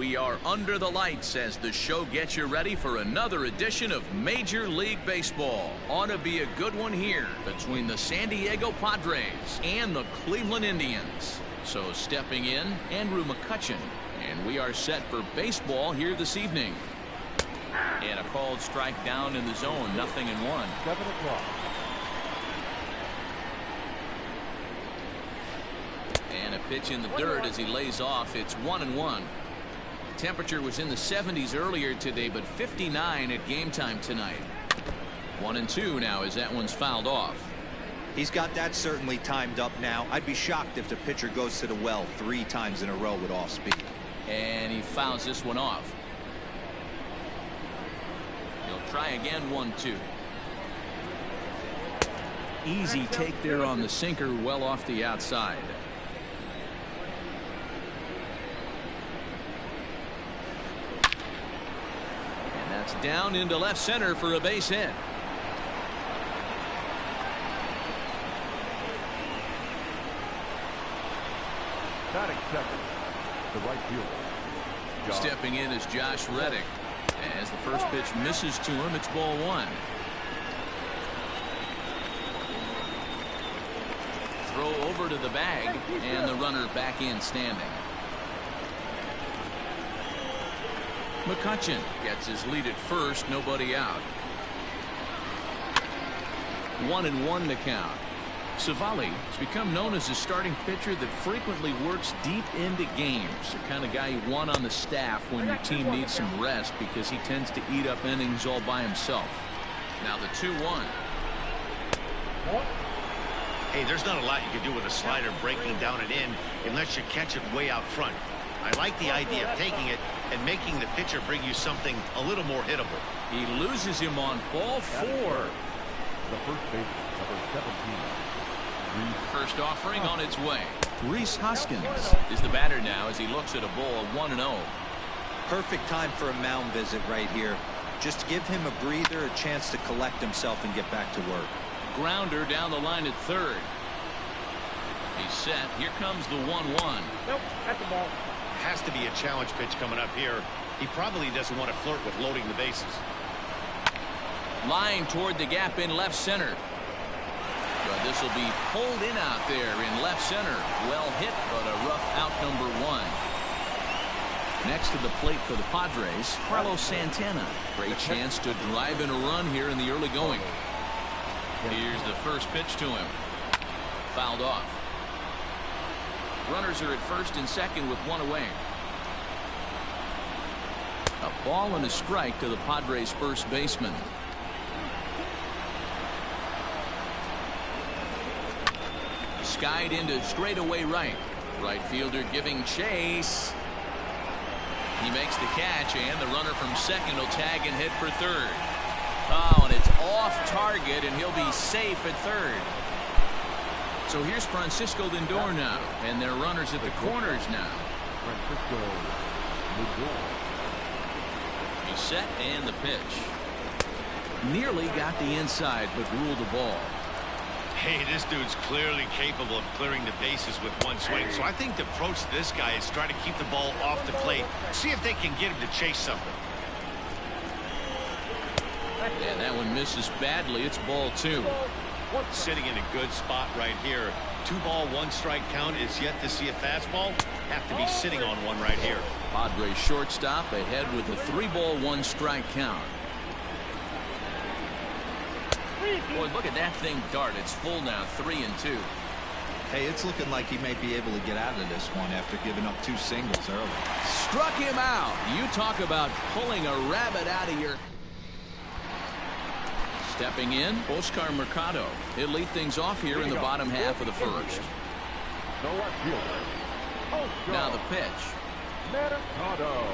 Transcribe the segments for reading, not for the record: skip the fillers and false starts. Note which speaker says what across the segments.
Speaker 1: We are under the lights as the show gets you ready for another edition of Major League Baseball. Ought to be a good one here between the San Diego Padres and the Cleveland Indians. So stepping in, Andrew McCutchen, and we are set for baseball here this evening. And a called strike down in the zone, 0-1.
Speaker 2: 7 o'clock.
Speaker 1: And a pitch in the dirt as he lays off. It's 1-1. Temperature was in the 70s earlier today, but 59 at game time tonight. 1-2 now as that one's fouled off.
Speaker 3: He's got that certainly timed up now. I'd be shocked if the pitcher goes to the well 3 times in a row with off speed.
Speaker 1: And he fouls this one off. He'll try again. 1-2. Easy take there on the sinker, well off the outside. That's down into left center for a base hit.
Speaker 2: Batting second, the right fielder.
Speaker 1: Stepping in is Josh Reddick. As the first pitch misses to him, it's ball 1. Throw over to the bag, and the runner back in standing. McCutchen gets his lead at first, nobody out. 1-1 to count. Savali has become known as a starting pitcher that frequently works deep into games. The kind of guy you want on the staff when your team needs some rest because he tends to eat up innings all by himself. Now the 2-1.
Speaker 4: Hey, there's not a lot you can do with a slider breaking down and in unless you catch it way out front. I like the idea of taking it and making the pitcher bring you something a little more hittable.
Speaker 1: He loses him on ball 4.
Speaker 2: The first baseman, number 17.
Speaker 1: First offering on its way. Rhys Hoskins is the batter now as he looks at a ball 1-0.
Speaker 3: Perfect time for a mound visit right here. Just give him a breather, a chance to collect himself and get back to work.
Speaker 1: Grounder down the line at third. He's set. Here comes the 1-1.
Speaker 5: Nope, at the ball.
Speaker 4: Has to be a challenge pitch coming up here. He probably doesn't want to flirt with loading the bases.
Speaker 1: Line toward the gap in left center. But this will be pulled in out there in left center. Well hit, but a rough out, number 1. Next to the plate for the Padres, Carlos Santana. Great chance to drive in a run here in the early going. Here's the first pitch to him. Fouled off. Runners are at first and second with 1 away. A ball and a strike to the Padres first baseman. Skied into straightaway right. Right fielder giving chase. He makes the catch, and the runner from second will tag and hit for third. Oh, and it's off target, and he'll be safe at third. So here's Francisco Lindor now, and their runners at the corners now.
Speaker 2: Francisco Lindor.
Speaker 1: He's set, and the pitch. Nearly got the inside, but ruled the ball.
Speaker 4: Hey, this dude's clearly capable of clearing the bases with one swing. So I think the approach to this guy is try to keep the ball off the plate. See if they can get him to chase something.
Speaker 1: And that one misses badly. It's ball 2.
Speaker 4: Sitting in a good spot right here. 2 ball, 1 strike count is yet to see a fastball. Have to be sitting on one right here.
Speaker 1: Padres shortstop ahead with a 3 ball, 1 strike count. Boy, look at that thing dart. It's full now, 3-2.
Speaker 3: Hey, it's looking like he may be able to get out of this one after giving up 2 singles early.
Speaker 1: Struck him out. You talk about pulling a rabbit out of your... Stepping in, Oscar Mercado. He'll lead things off here in the bottom half of the first.
Speaker 2: The left fielder.
Speaker 1: Now the pitch.
Speaker 2: Mercado.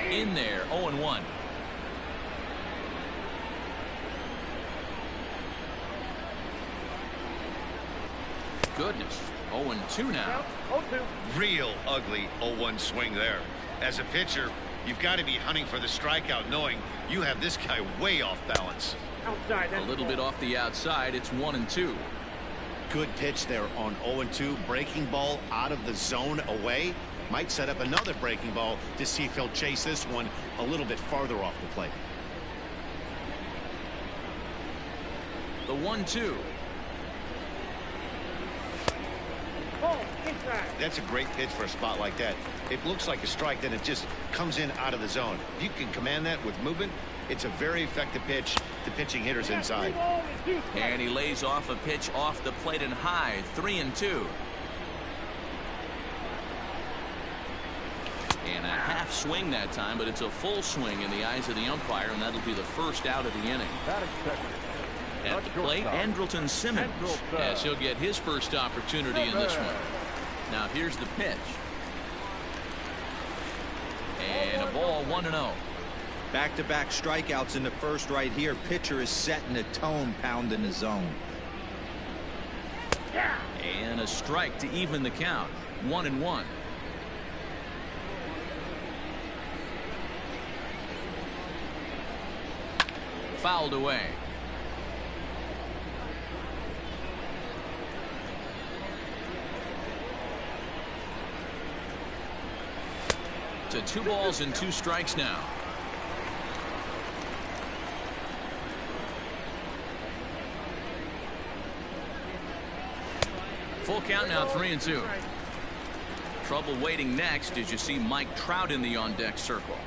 Speaker 1: In there, 0-1. Goodness, 0-2 now.
Speaker 4: Real ugly 0-1 swing there. As a pitcher, you've got to be hunting for the strikeout, knowing you have this guy way off balance.
Speaker 5: Outside.
Speaker 1: A little bit off the outside. It's 1-2.
Speaker 4: Good pitch there on 0-2. Breaking ball out of the zone away. Might set up another breaking ball to see if he'll chase this one a little bit farther off the plate.
Speaker 1: The 1-2.
Speaker 4: That's a great pitch for a spot like that. It looks like a strike, then it just comes in out of the zone. If you can command that with movement, it's a very effective pitch to pitching hitters inside.
Speaker 1: And he lays off a pitch off the plate and high. 3-2. And a half swing that time, but it's a full swing in the eyes of the umpire, and that'll be the first out of the inning. At the plate, Andrelton Simmons, as he'll get his first opportunity in this one. Now here's the pitch. And a ball, 1-0.
Speaker 3: Back-to-back strikeouts in the first right here. Pitcher is setting the tone, pounding the zone.
Speaker 1: And a strike to even the count. 1-1. Fouled away. To 2 balls and 2 strikes now. Full count now, 3-2. Trouble waiting next as you see Mike Trout in the on-deck circle.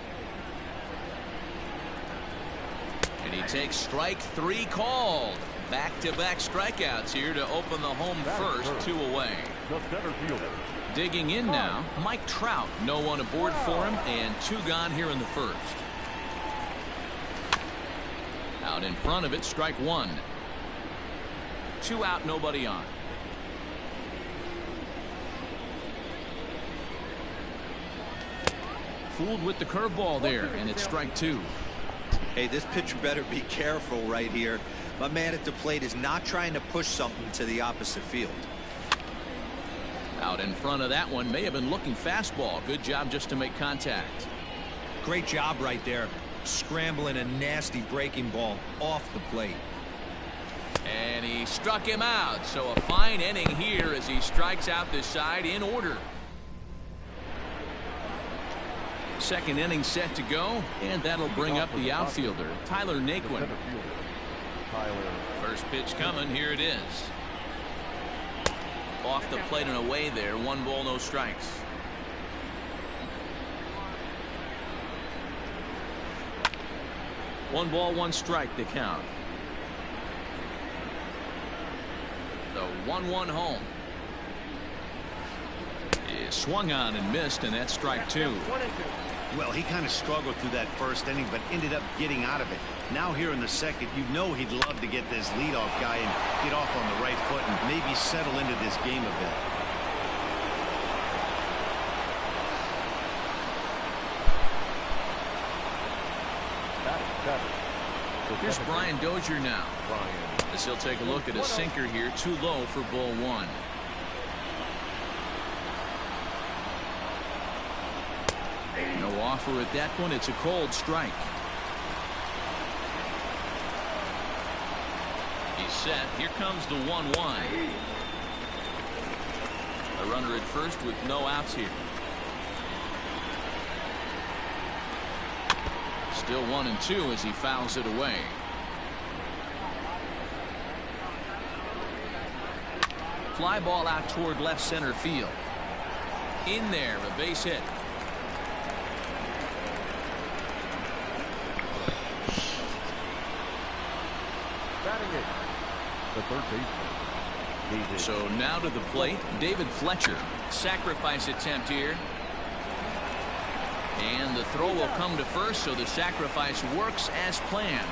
Speaker 1: And he takes strike 3 called. Back-to-back strikeouts here to open the home first, 2 away.
Speaker 2: The center fielder.
Speaker 1: Digging in now, Mike Trout. No one aboard for him, and 2 gone here in the first. Out in front of it, strike 1. 2 out, nobody on. Fooled with the curveball there, and it's strike 2.
Speaker 3: Hey, this pitcher better be careful right here. My man at the plate is not trying to push something to the opposite field.
Speaker 1: Out in front of that one, may have been looking fastball. Good job just to make contact.
Speaker 3: Great job right there, scrambling a nasty breaking ball off the plate.
Speaker 1: And he struck him out. So a fine inning here as he strikes out this side in order. Second inning set to go, and that'll bring up the outfielder, Tyler Naquin. First pitch coming. Here it is. Off the plate and away there. 1 ball, no strikes. One ball, 1 strike to count. The 1-1 home. Is swung on and missed, and that's strike 2.
Speaker 4: Well, he kind of struggled through that first inning, but ended up getting out of it. Now here in the second, you know he'd love to get this leadoff guy and get off on the right foot and maybe settle into this game a bit.
Speaker 1: Here's Brian Dozier now. As he'll take a look at a sinker here, too low for ball 1. No offer at that one. It's a cold strike. He's set. Here comes the 1-1. A runner at first with no outs here. Still 1-2 as he fouls it away. Fly ball out toward left center field. In there, a base hit.
Speaker 2: The third baseman.
Speaker 1: So now to the plate, David Fletcher. Sacrifice attempt here. And the throw will come to first, so the sacrifice works as planned.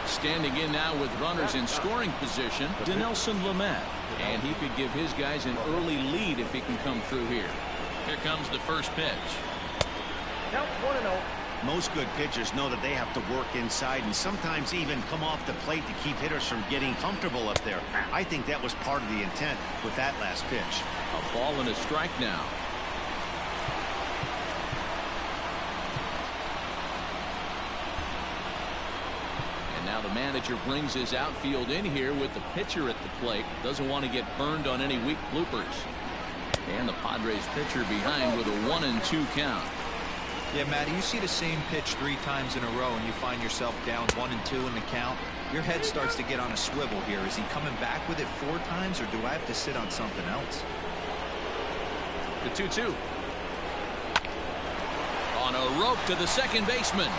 Speaker 1: Standing in now with runners in scoring position, Dinelson Lamet. And he could give his guys an early lead if he can come through here. Here comes the first pitch.
Speaker 5: Count 1-0.
Speaker 4: Most good pitchers know that they have to work inside and sometimes even come off the plate to keep hitters from getting comfortable up there. I think that was part of the intent with that last pitch.
Speaker 1: A ball and a strike now. the manager brings his outfield in here with the pitcher at the plate. Doesn't want to get burned on any weak bloopers. And the Padres pitcher behind with a 1-2 count.
Speaker 3: Yeah, Matty, you see the same pitch 3 times in a row and you find yourself down 1-2 in the count. Your head starts to get on a swivel here. Is he coming back with it 4 times, or do I have to sit on something else?
Speaker 1: The 2-2. On a rope to the second baseman.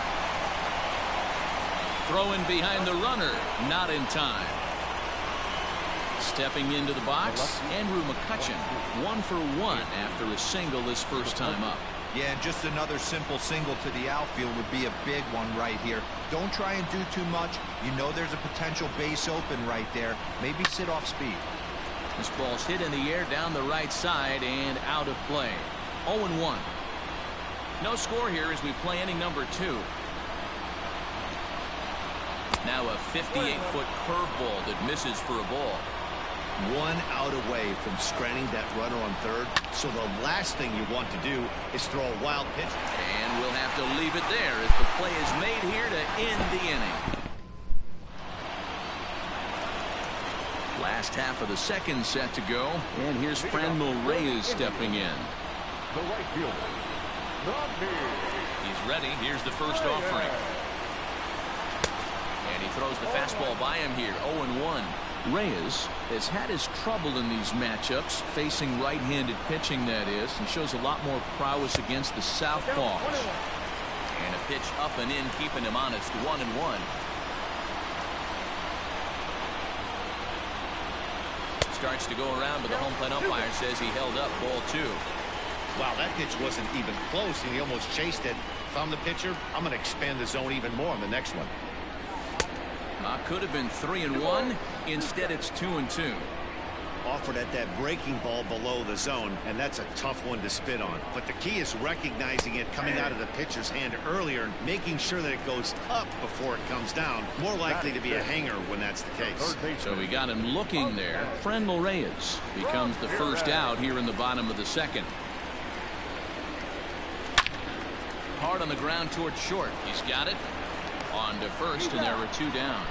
Speaker 1: Throwing behind the runner. Not in time. Stepping into the box, Andrew McCutchen. 1 for 1 after a single this first time up.
Speaker 3: Yeah, and just another simple single to the outfield would be a big one right here. Don't try and do too much. You know there's a potential base open right there. Maybe sit off speed.
Speaker 1: This ball's hit in the air down the right side and out of play. 0-1. No score here as we play inning number 2. Now a 58-foot curveball that misses for a ball.
Speaker 4: 1 out away from stranding that runner on third. So the last thing you want to do is throw a wild pitch.
Speaker 1: And we'll have to leave it there as the play is made here to end the inning. Last half of the second set to go. And here's Franmil Reyes stepping in.
Speaker 2: The right fielder,
Speaker 1: He's ready. Here's the first offering. And he throws the fastball by him here. 0-1. Reyes has had his trouble in these matchups, facing right-handed pitching, that is, and shows a lot more prowess against the southpaws. And a pitch up and in, keeping him honest. 1-1. Starts to go around, but the home plate umpire says he held up. Ball 2.
Speaker 4: Wow, that pitch wasn't even close, and he almost chased it. If I'm the pitcher, I'm going to expand the zone even more on the next one.
Speaker 1: Could have been 3-1. Instead, it's 2-2.
Speaker 4: Offered at that breaking ball below the zone, and that's a tough one to spit on. But the key is recognizing it coming out of the pitcher's hand earlier and making sure that it goes up before it comes down. More likely to be a hanger when that's the case.
Speaker 1: So we got him looking there. Franmil Reyes becomes the first out here in the bottom of the second. Hard on the ground towards short. He's got it. On to first, and there were 2 down.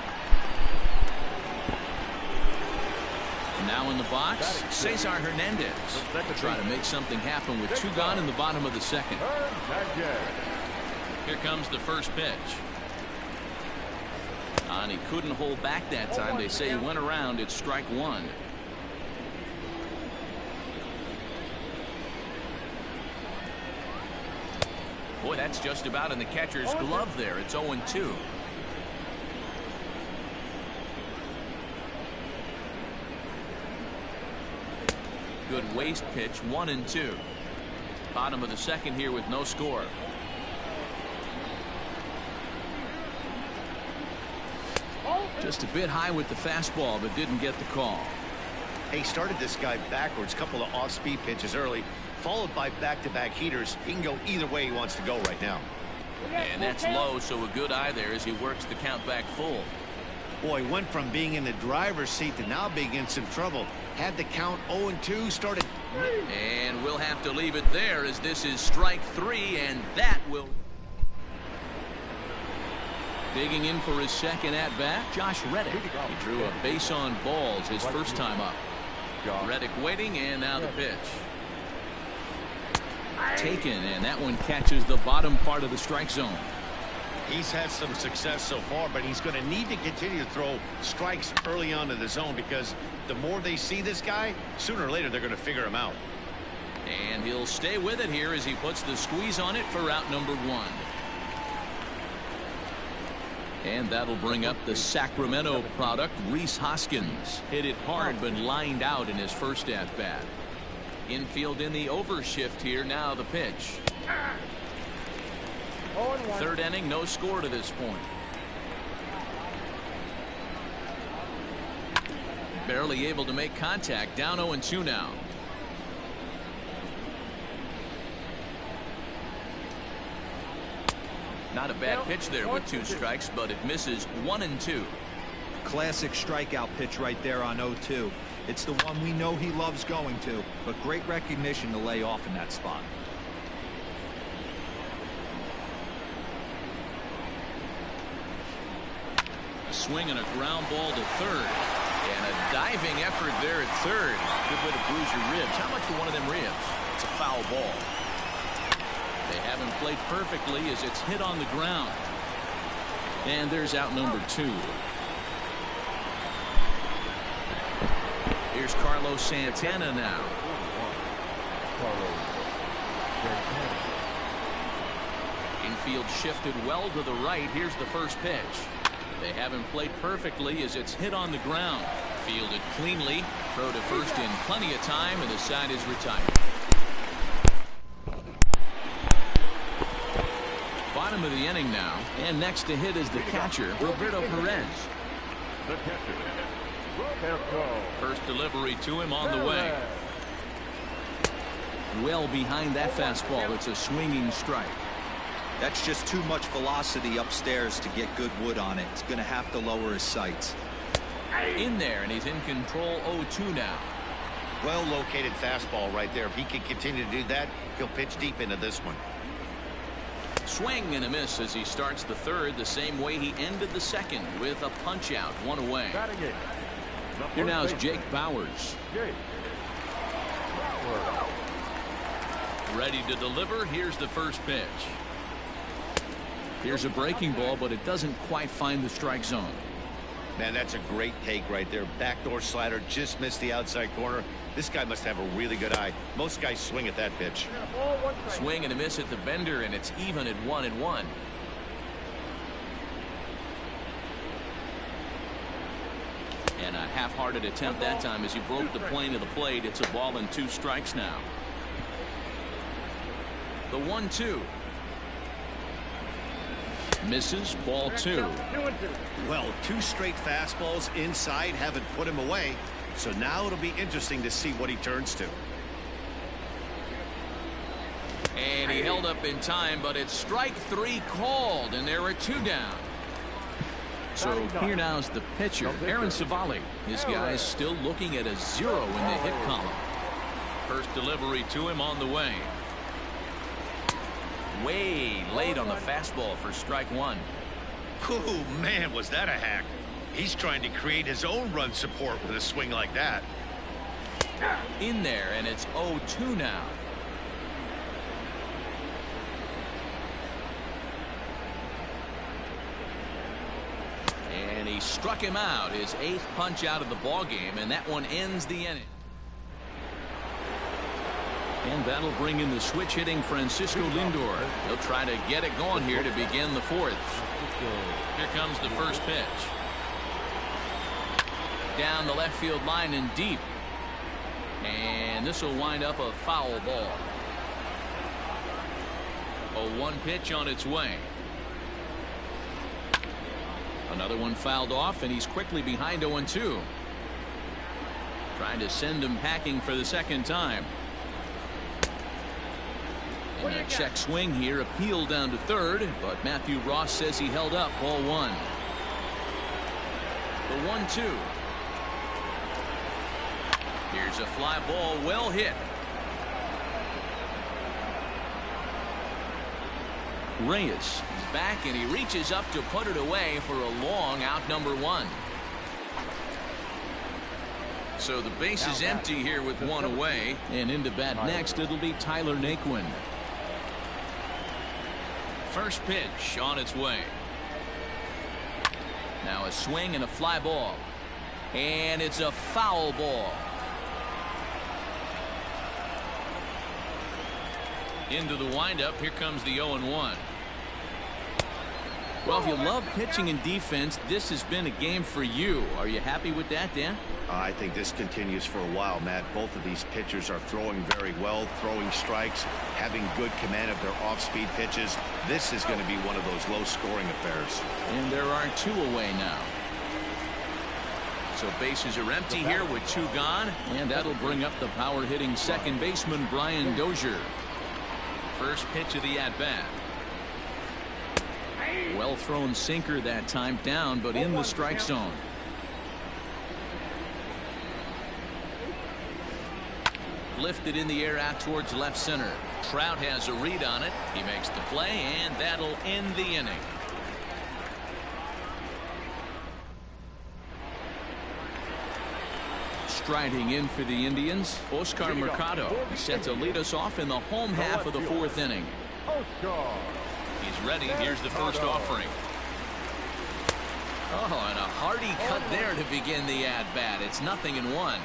Speaker 1: Now in the box, Cesar Hernandez to try to make something happen with 2 gone in the bottom of the second. Here comes the first pitch. And he couldn't hold back that time. They say he went around. It's strike 1. Boy, that's just about in the catcher's glove there. It's 0-2. Good waist pitch. 1-2. Bottom of the second here with no score. Just a bit high with the fastball, but didn't get the call.
Speaker 4: He started this guy backwards, couple of off-speed pitches early, followed by back-to-back heaters. He can go either way he wants to go right now.
Speaker 1: And that's low, so a good eye there as he works the count back full.
Speaker 4: Boy, went from being in the driver's seat to now being in some trouble. Had the count 0-2, started.
Speaker 1: And we'll have to leave it there as this is strike 3, and that will. Digging in for his second at-bat, Josh Reddick. He drew a base on balls his first time up. Reddick waiting, and now the pitch. Taken, and that one catches the bottom part of the strike zone.
Speaker 4: He's had some success so far, but he's going to need to continue to throw strikes early on in the zone, because the more they see this guy, sooner or later they're going to figure him out.
Speaker 1: And he'll stay with it here as he puts the squeeze on it for out number 1. And that'll bring up the Sacramento product, Rhys Hoskins. Hit it hard, but lined out in his first at-bat. Infield in the overshift here. Now the pitch. Third inning, no score to this point. Barely able to make contact. Down 0-2 now. Not a bad pitch there with 2 strikes, but it misses. 1-2.
Speaker 3: Classic strikeout pitch right there on 0-2. It's the one we know he loves going to, but great recognition to lay off in that spot.
Speaker 1: swing and a ground ball to third. And a diving effort there at third. Good way to bruise your ribs. How much for one of them ribs? It's a foul ball. They haven't played perfectly as it's hit on the ground. And there's out number 2. Here's Carlos Santana now. Infield shifted well to the right. Here's the first pitch. They haven't played perfectly as it's hit on the ground. Fielded cleanly. Throw to first in plenty of time, and the side is retired. Bottom of the inning now, and next to hit is the catcher, Roberto Perez.
Speaker 2: The catcher, Roberto.
Speaker 1: First delivery to him on the way. Well behind that fastball. It's a swinging strike.
Speaker 3: That's just too much velocity upstairs to get good wood on it. He's going to have to lower his sights.
Speaker 1: In there, and he's in control. 0-2 now.
Speaker 4: Well located fastball right there. If he can continue to do that, he'll pitch deep into this one.
Speaker 1: Swing and a miss as he starts the third the same way he ended the second, with a punch out, 1 away. Here now is Jake Bauers. Ready to deliver. Here's the first pitch. Here's a breaking ball, but it doesn't quite find the strike zone.
Speaker 4: Man, that's a great take right there. Backdoor slider just missed the outside corner. This guy must have a really good eye. Most guys swing at that pitch.
Speaker 1: Swing and a miss at the bender, and it's even at 1-1. And a half-hearted attempt that time as he broke the plane of the plate. It's a ball and 2 strikes now. The 1-2. Misses, ball 2.
Speaker 4: Well, 2 straight fastballs inside haven't put him away. So now it'll be interesting to see what he turns to.
Speaker 1: And he held up in time, but it's strike 3 called, and there are 2 down. So here now is the pitcher, Aaron Savali. His guys still looking at a 0 in the hit column. First delivery to him on the way. Way late on the fastball for strike 1.
Speaker 4: Oh, man, was that a hack. He's trying to create his own run support with a swing like that.
Speaker 1: In there, and it's 0-2 now. And he struck him out, his 8th punch out of the ball game, and that one ends the inning. And that'll bring in the switch hitting Francisco Lindor. He'll try to get it going here to begin the 4th. Here comes the first pitch. Down the left field line and deep. And this will wind up a foul ball. A 1 pitch on its way. Another one fouled off, and he's quickly behind 0-2. Trying to send him packing for the second time. And a check swing here, appealed down to third, but Matthew Ross says he held up. Ball 1. The 1-2. Here's a fly ball, well hit. Reyes is back, and he reaches up to put it away for a long out, number 1. So the base is empty here with 1 away, and into bat next it'll be Tyler Naquin. First pitch on its way. Now a swing and a fly ball, and it's a foul ball. Into the windup. Here comes the 0-1. Well, if you love pitching and defense, this has been a game for you. Are you happy with that, Dan?
Speaker 4: I think this continues for a while, Matt. Both of these pitchers are throwing very well, throwing strikes, having good command of their off-speed pitches. This is going to be one of those low-scoring affairs.
Speaker 1: And there are 2 away now. So bases are empty here with 2 gone, and that'll bring up the power-hitting second baseman Brian Dozier. First pitch of the at-bat. Well thrown sinker that time, down but in the strike zone. Lifted in the air out towards left center. Trout has a read on it. He makes the play, and that'll end the inning. Striding in for the Indians, Oscar Mercado. He set to lead us off in the home half of the fourth inning.
Speaker 2: Oscar.
Speaker 1: He's ready. Here's the first offering. Oh, and a hearty cut there to begin the at-bat. It's 0-1.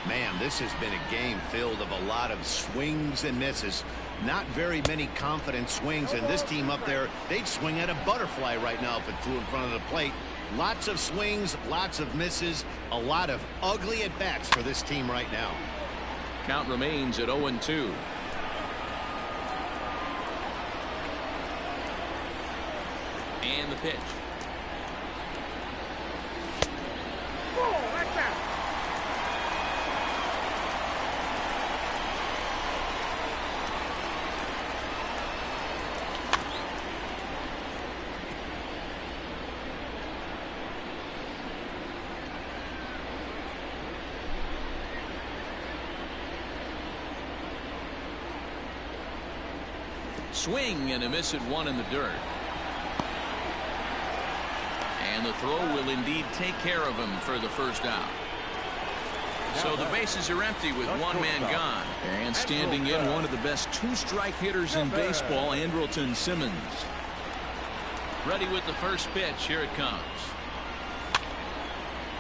Speaker 4: Man, this has been a game filled of a lot of swings and misses. Not very many confident swings, and this team up there, they'd swing at a butterfly right now if it flew in front of the plate. Lots of swings, lots of misses, a lot of ugly at-bats for this team right now.
Speaker 1: Count remains at 0-2. And the pitch. Swing and a miss at one in the dirt. And the throw will indeed take care of him for the first out. So the bases are empty with one man gone. And standing in, one of the best two-strike hitters in baseball, Andrelton Simmons. Ready with the first pitch. Here it comes.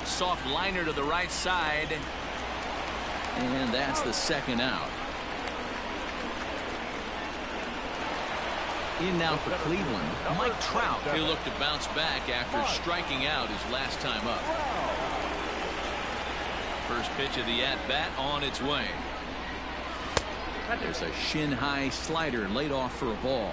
Speaker 1: Soft liner to the right side. And that's the second out. In now for Cleveland, Mike Trout. He'll look to bounce back after striking out his last time up. First pitch of the at-bat on its way. There's a shin-high slider laid off for a ball.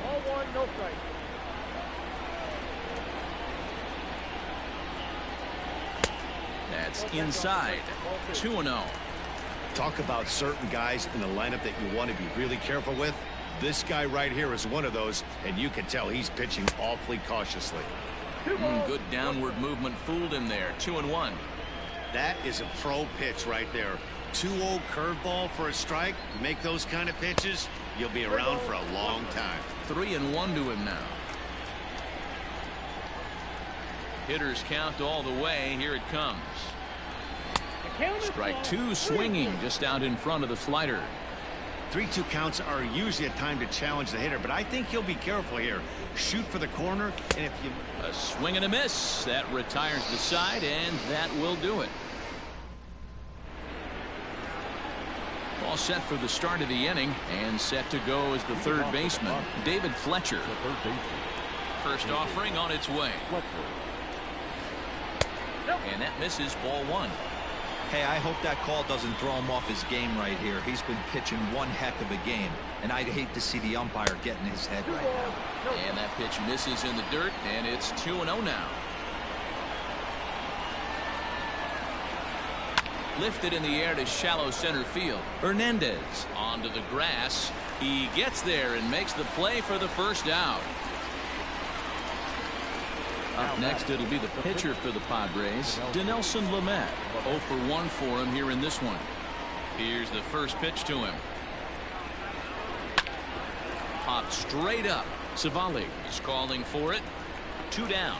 Speaker 1: That's inside. 2-0.
Speaker 4: Talk about certain guys in the lineup that you want to be really careful with. This guy right here is one of those, and you can tell he's pitching awfully cautiously.
Speaker 1: Good downward movement fooled him there. 2-1.
Speaker 4: That is a pro pitch right there. 2-0 curveball for a strike. Make those kind of pitches, you'll be around for a long time.
Speaker 1: 3-1 to him now. Hitters count all the way. Here it comes. Strike two, swinging just out in front of the slider.
Speaker 4: 3-2 counts are usually a time to challenge the hitter, but I think you'll be careful here. Shoot for the corner, and if you...
Speaker 1: A swing and a miss. That retires the side, and that will do it. All set for the start of the inning, and set to go as the third baseman, David Fletcher. First offering on its way. And that misses, ball one.
Speaker 3: Hey, I hope that call doesn't throw him off his game right here. He's been pitching one heck of a game, and I'd hate to see the umpire get in his head right now.
Speaker 1: And that pitch misses in the dirt, and it's 2-0 now. Lifted in the air to shallow center field. Hernandez onto the grass. He gets there and makes the play for the first out. Up next, it'll be the pitcher for the Padres, Dinelson Lamet. 0 for 1 for him here in this one. Here's the first pitch to him. Popped straight up. Savali is calling for it. 2 down.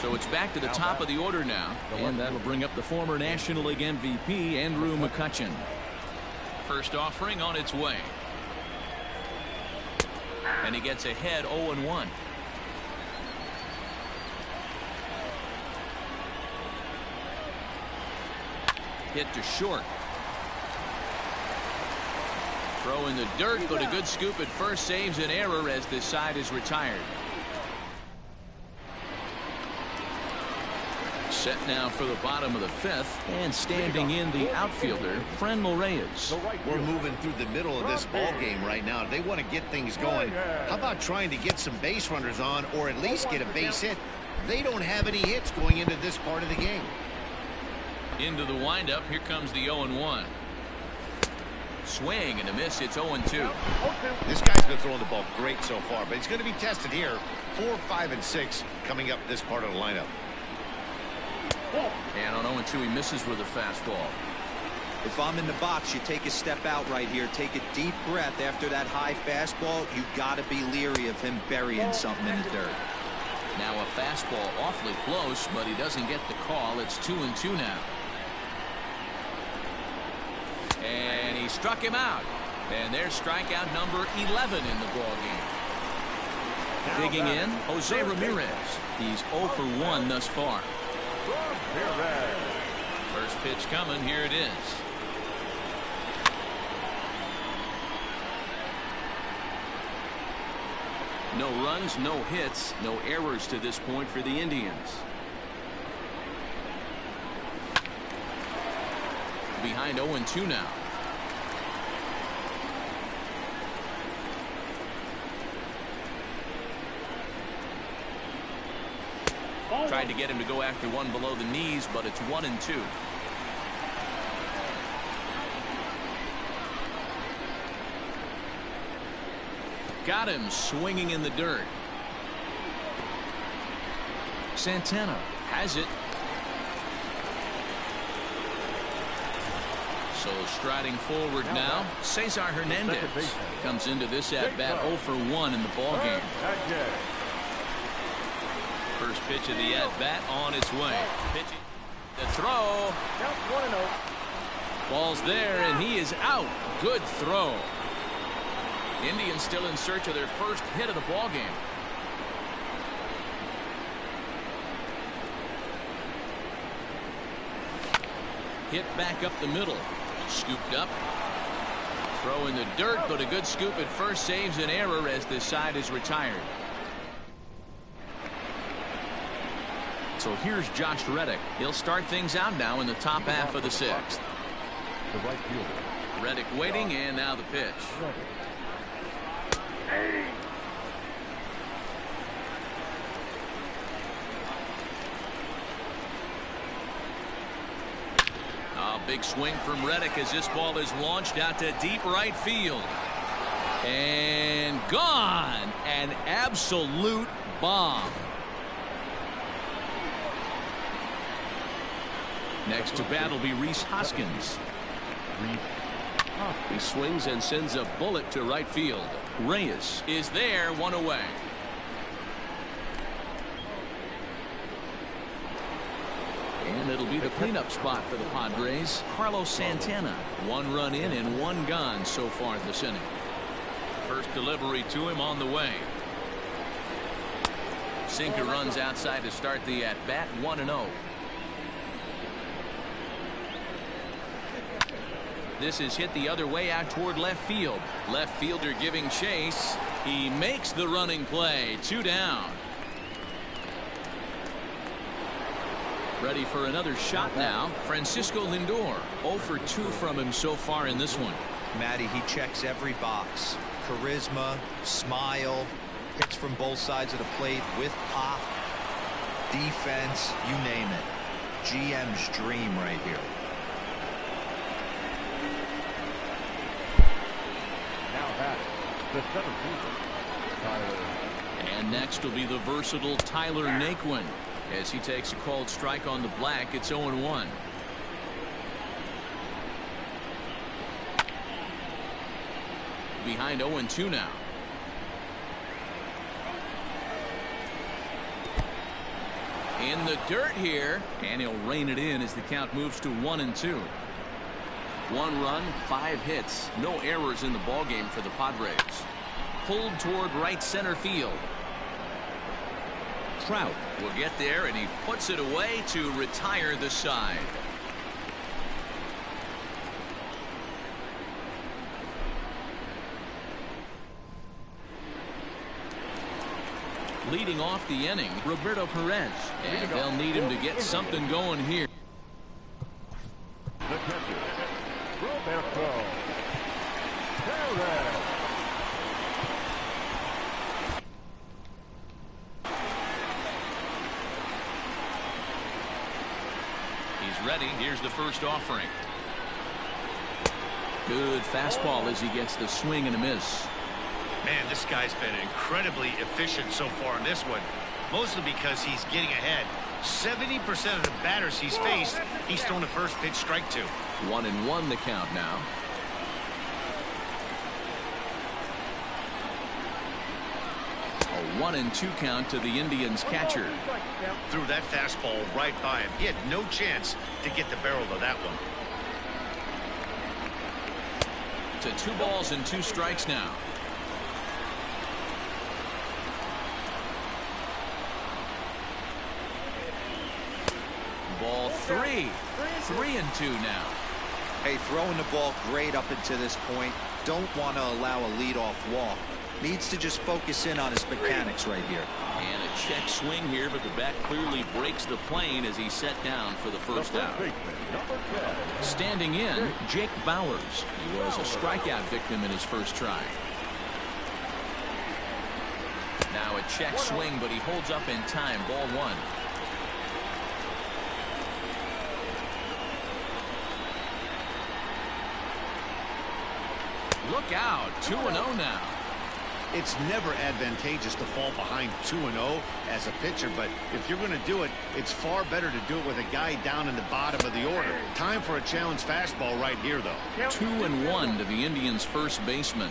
Speaker 1: So it's back to the top of the order now, and that'll bring up the former National League MVP, Andrew McCutchen. First offering on its way. And he gets ahead 0-1. Hit to short. Throw in the dirt, but a good scoop at first saves an error as this side is retired. Set now for the bottom of the fifth, and standing in the outfielder, Franmil Reyes.
Speaker 4: We're moving through the middle of this ball game right now. They want to get things going. How about trying to get some base runners on, or at least get a base hit? They don't have any hits going into this part of the game.
Speaker 1: Into the windup. Here comes the 0-1. Swing and a miss. It's 0-2.
Speaker 4: This guy's been throwing the ball great so far, but he's going to be tested here. 4, 5, and 6 coming up this part of the lineup.
Speaker 1: And on 0-2, he misses with a fastball.
Speaker 3: If I'm in the box, you take a step out right here. Take a deep breath after that high fastball. You got to be leery of him burying something in the dirt.
Speaker 1: Now a fastball awfully close, but he doesn't get the call. It's 2-2 now. And he struck him out. And there's strikeout number 11 in the ballgame. Digging in, Jose Ramirez. He's 0 for 1 thus far. First pitch coming. Here it is. No runs, no hits, no errors to this point for the Indians. Behind 0-2 now. Tried to get him to go after one below the knees, but it's 1-2. Got him swinging in the dirt. Santana has it. So striding forward now, Cesar Hernandez comes into this at-bat 0 for 1 in the ballgame. First pitch of the at-bat on its way. Pitching the throw. Ball's there, and he is out. Good throw. Indians still in search of their first hit of the ballgame. Hit back up the middle. Scooped up. Throw in the dirt, but a good scoop at first saves an error as this side is retired. So here's Josh Reddick. He'll start things out now in the top half of the sixth.
Speaker 2: The right fielder.
Speaker 1: Reddick waiting, and now the pitch. A big swing from Reddick as this ball is launched out to deep right field. And gone. An absolute bomb. Next to bat will be Rhys Hoskins. He swings and sends a bullet to right field. Reyes is there, one away. And it'll be the cleanup spot for the Padres. Carlos Santana. 1 run in and 1 gone so far this inning. First delivery to him on the way. Sinker runs outside to start the at-bat, 1-0. This is hit the other way out toward left field. Left fielder giving chase. He makes the running play. 2 down. Ready for another shot now. Francisco Lindor. 0 for 2 from him so far in this one.
Speaker 3: Matty, he checks every box. Charisma, smile, hits from both sides of the plate with pop, defense, you name it. GM's dream right here.
Speaker 2: The center fielder, Tyler.
Speaker 1: And next will be the versatile Tyler Naquin. As he takes a called strike on the black, it's 0-1. Behind 0-2 now. In the dirt here, and he'll rein it in as the count moves to 1-2. 1 run, 5 hits, no errors in the ballgame for the Padres. Pulled toward right center field. Trout will get there, and he puts it away to retire the side. Leading off the inning, Roberto Perez, and they'll need him to get something going here.
Speaker 2: The catcher, Roberto Perez.
Speaker 1: He's ready. Here's the first offering. Good fastball as he gets the swing and a miss.
Speaker 4: Man, this guy's been incredibly efficient so far in this one, mostly because he's getting ahead. 70% of the batters he's faced, he's thrown a first pitch strike to.
Speaker 1: 1-1 the count now. A 1-2 count to the Indians catcher.
Speaker 4: Threw that fastball right by him. He had no chance to get the barrel of that one.
Speaker 1: To 2 balls and 2 strikes now. Ball 3. 3-2 now.
Speaker 3: Hey, throwing the ball great up until this point. Don't want to allow a leadoff walk. Needs to just focus in on his mechanics right here.
Speaker 1: And a check swing here, but the bat clearly breaks the plane as he's set down for the first out. Standing in, Jake Bowers. He was a strikeout victim in his first try. Now a check swing, but he holds up in time. Ball 1. Look out, 2-0 now.
Speaker 4: It's never advantageous to fall behind 2-0 as a pitcher, but if you're going to do it, it's far better to do it with a guy down in the bottom of the order. Time for a challenge fastball right here, though.
Speaker 1: 2-1 to the Indians' first baseman.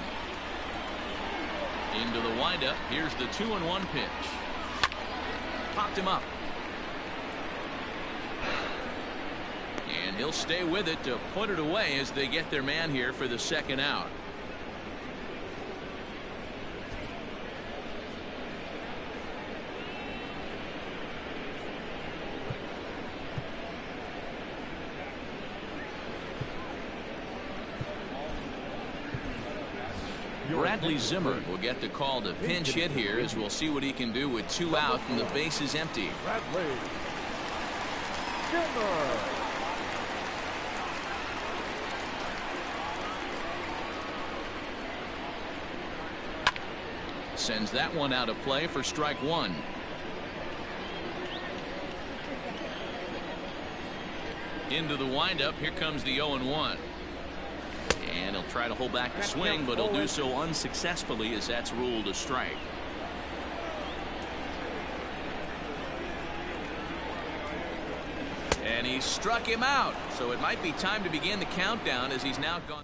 Speaker 1: Into the windup. Here's the 2-1 pitch. Popped him up. And he'll stay with it to put it away as they get their man here for the second out. Bradley Zimmer will get the call to pinch hit here, as we'll see what he can do with 2 out and the base is empty.
Speaker 2: Bradley Zimmer.
Speaker 1: Sends that one out of play for strike 1. Into the windup. Here comes the 0-1. And he'll try to hold back the swing, but he'll do so unsuccessfully as that's ruled a strike. And he struck him out. So it might be time to begin the countdown as he's now gone.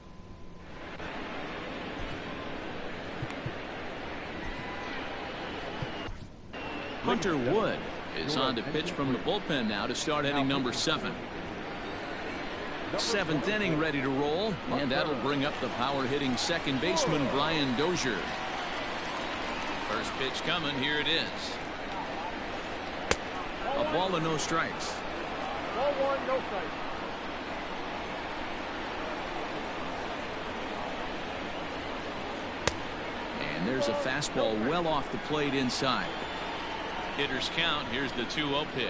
Speaker 1: Hunter Wood is on to pitch from the bullpen now to start inning number 7. 7th inning ready to roll, and that'll bring up the power hitting second baseman Brian Dozier. First pitch coming. Here it is. A ball and no strikes.
Speaker 5: Ball 1, no strikes.
Speaker 1: And there's a fastball well off the plate inside. Hitters count. Here's the 2-0 pitch.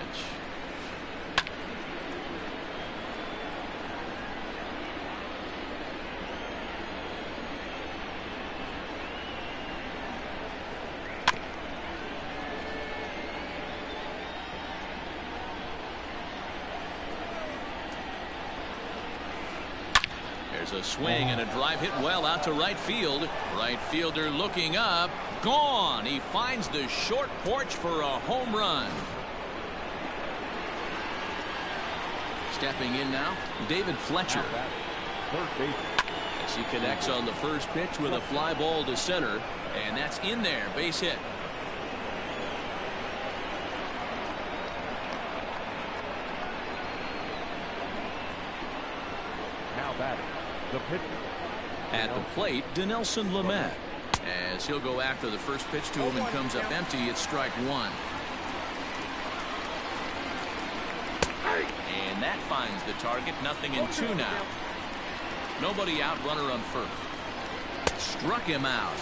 Speaker 1: There's a swing and a drive hit well out to right field. Right fielder looking up. Gone. He finds the short porch for a home run. Stepping in now, David Fletcher. As he connects on the first pitch with a fly ball to center, and that's in there. Base hit.
Speaker 2: Now batting, the pitcher.
Speaker 1: At the plate, Dinelson Lamet. As he'll go after the first pitch to him and comes up empty, it's strike 1. And that finds the target. 0-2 now. Nobody out, runner on first. Struck him out.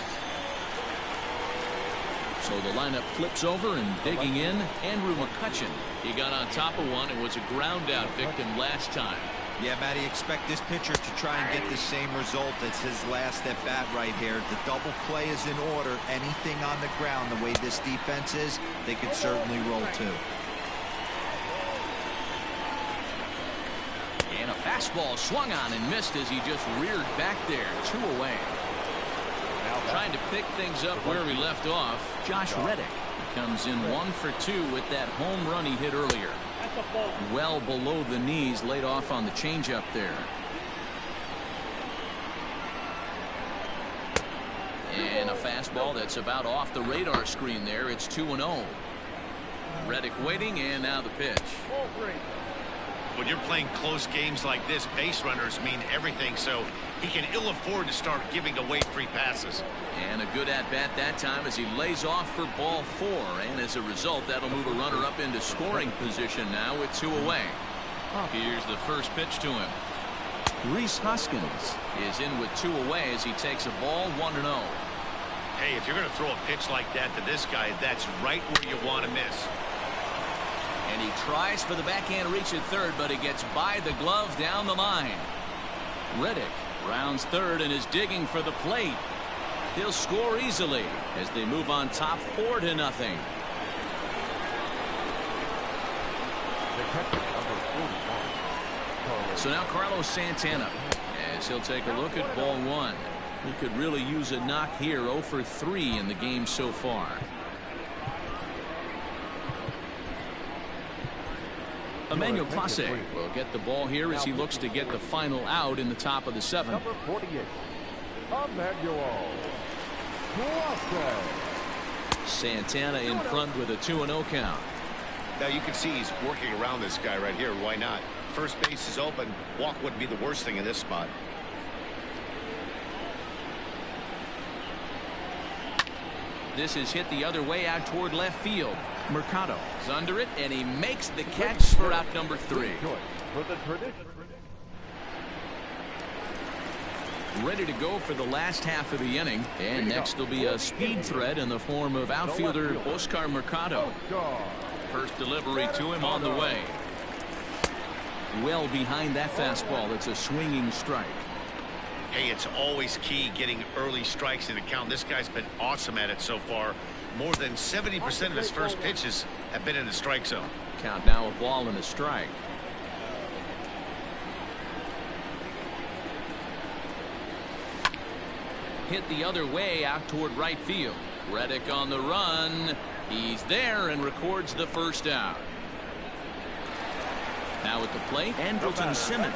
Speaker 1: So the lineup flips over, and digging in, Andrew McCutchen. He got on top of one and was a ground out victim last time.
Speaker 3: Yeah, Matty, expect this pitcher to try and get the same result as his last at bat right here. The double play is in order. Anything on the ground, the way this defense is, they could certainly roll too.
Speaker 1: And a fastball swung on and missed as he just reared back there. 2 away. Trying to pick things up where we left off, Josh Reddick comes in 1 for 2 with that home run he hit earlier. Well below the knees, laid off on the changeup there. And a fastball that's about off the radar screen there. It's 2-0. Reddick waiting, and now the pitch.
Speaker 5: Ball 3.
Speaker 4: When you're playing close games like this, base runners mean everything, so he can ill afford to start giving away free passes.
Speaker 1: And a good at-bat that time as he lays off for ball 4. And as a result, that'll move a runner up into scoring position now with 2 away. Here's the first pitch to him. Rhys Hoskins is in with 2 away as he takes a ball 1-0.
Speaker 4: Hey, if you're going to throw a pitch like that to this guy, that's right where you want to miss.
Speaker 1: And he tries for the backhand reach at third, but it gets by the glove down the line. Reddick rounds third and is digging for the plate. He'll score easily as they move on top 4-0.
Speaker 2: The catcher, number 41.
Speaker 1: So now Carlos Santana as he'll take a look at ball 1. He could really use a knock here. 0 for 3 in the game so far. Emmanuel Clase will get the ball here as he looks to get the final out in the top of the 7th.
Speaker 2: Number 48, Emmanuel Clase.
Speaker 1: Santana in front with a 2-0 count.
Speaker 4: Now you can see he's working around this guy right here. Why not? First base is open. Walk wouldn't be the worst thing in this spot.
Speaker 1: This is hit the other way out toward left field. Mercado is under it, and he makes the catch for out number 3.
Speaker 2: For the tradition.
Speaker 1: Ready to go for the last half of the inning. And next will be a speed threat in the form of outfielder Oscar Mercado. First delivery to him on the way. Well behind that fastball. It's a swinging strike.
Speaker 4: Hey, it's always key getting early strikes in the count. This guy's been awesome at it so far. More than 70% of his first pitches have been in the strike zone.
Speaker 1: Count now a ball and a strike. Hit the other way out toward right field. Reddick on the run. He's there and records the first out. Now at the plate, Andrelton Simmons.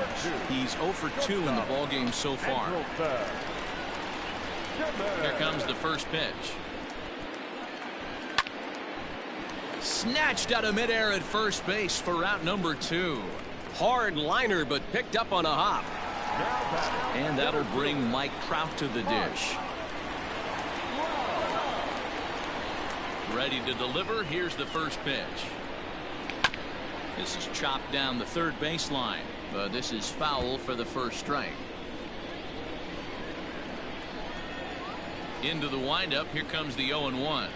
Speaker 1: He's 0 for 2 in the ballgame so far. Here comes the first pitch. Snatched out of midair at first base for out number 2. Hard liner, but picked up on a hop. And that'll bring Mike Trout to the dish. Ready to deliver. Here's the first pitch. This is chopped down the third baseline, but this is foul for the first strike. Into the windup. Here comes the 0-1.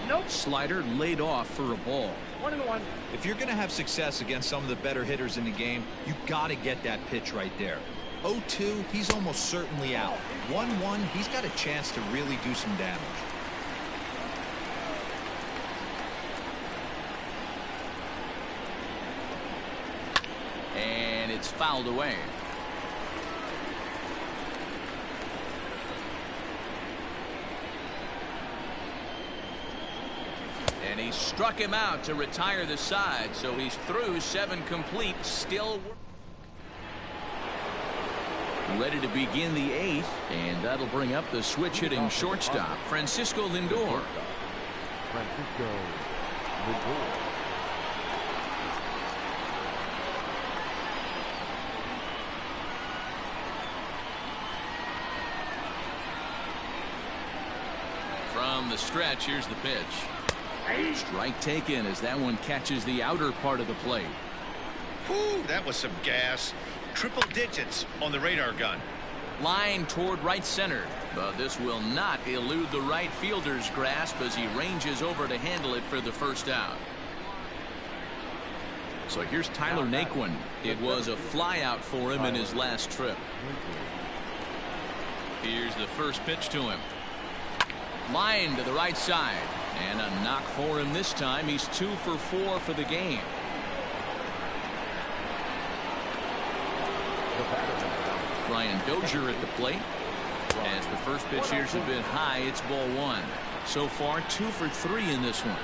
Speaker 5: Nope.
Speaker 1: Slider laid off for a ball.
Speaker 5: 1-1.
Speaker 3: If you're going to have success against some of the better hitters in the game, you got to get that pitch right there. 0-2, he's almost certainly out. 1-1, he's got a chance to really do some damage.
Speaker 1: And it's fouled away. And he struck him out to retire the side, so he's through 7 complete, still ready to begin the 8th, and that'll bring up the switch-hitting shortstop, Francisco Lindor.
Speaker 2: Francisco Lindor.
Speaker 1: From the stretch, here's the pitch. Strike taken as that one catches the outer part of the plate.
Speaker 4: Whew, that was some gas. Triple digits on the radar gun.
Speaker 1: Line toward right center, but this will not elude the right fielder's grasp as he ranges over to handle it for the first out. So here's Tyler Naquin. It was a fly out for him in his last trip. Here's the first pitch to him. Line to the right side, and a knock for him this time. He's 2 for 4 for the game. Brian Dozier at the plate. As the first pitch here's a bit high, it's ball 1. So far 2 for 3 in this one.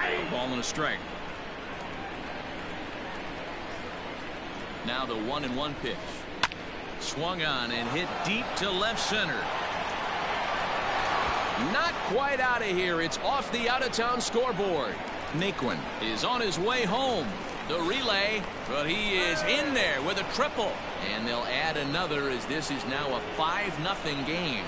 Speaker 1: A ball and a strike. Now the 1-1 pitch. Swung on and hit deep to left center. Not quite out of here. It's off the out-of-town scoreboard. Naquin is on his way home. The relay, but he is in there with a triple. And they'll add another as this is now a 5-0 game.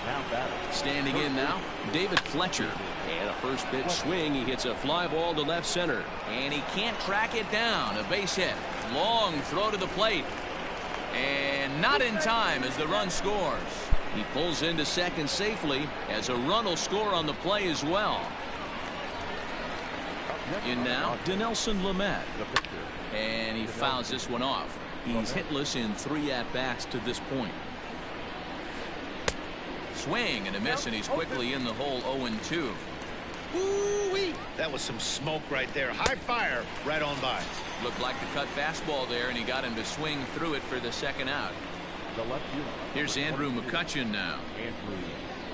Speaker 2: Now batting.
Speaker 1: Standing in now, David Fletcher. And a first pitch swing. He hits a fly ball to left center. And he can't track it down. A base hit. Long throw to the plate. And not in time as the run scores. He pulls into second safely as a run will score on the play as well. In now, Dinelson Lamet. And he fouls this one off. He's hitless in 3 at-bats to this point. Swing and a miss, and he's quickly in the hole 0-2.
Speaker 4: Woo-wee. That was some smoke right there. High fire right on by.
Speaker 1: Looked like the cut fastball there, and he got him to swing through it for the second out.
Speaker 2: The left fielder.
Speaker 1: Here's Andrew McCutchen now.
Speaker 2: Andrew.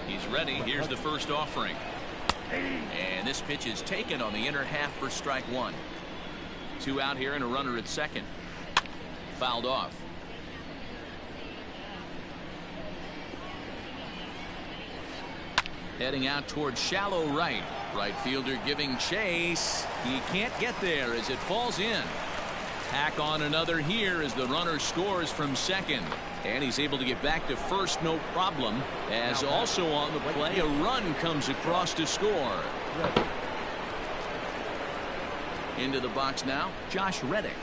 Speaker 1: He's ready. Here's the first offering. And this pitch is taken on the inner half for strike 1. 2 out here and a runner at second. Fouled off. Heading out towards shallow right. Right fielder giving chase. He can't get there as it falls in. Tack on another here as the runner scores from second. And he's able to get back to first, no problem. As also on the play, a run comes across to score. Into the box now, Josh Reddick.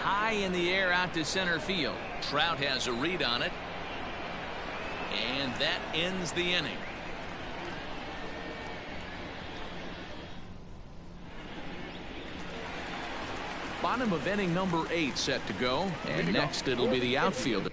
Speaker 1: High in the air out to center field. Trout has a read on it. And that ends the inning. Bottom of inning number 8 set to go. And next it'll be the outfielder.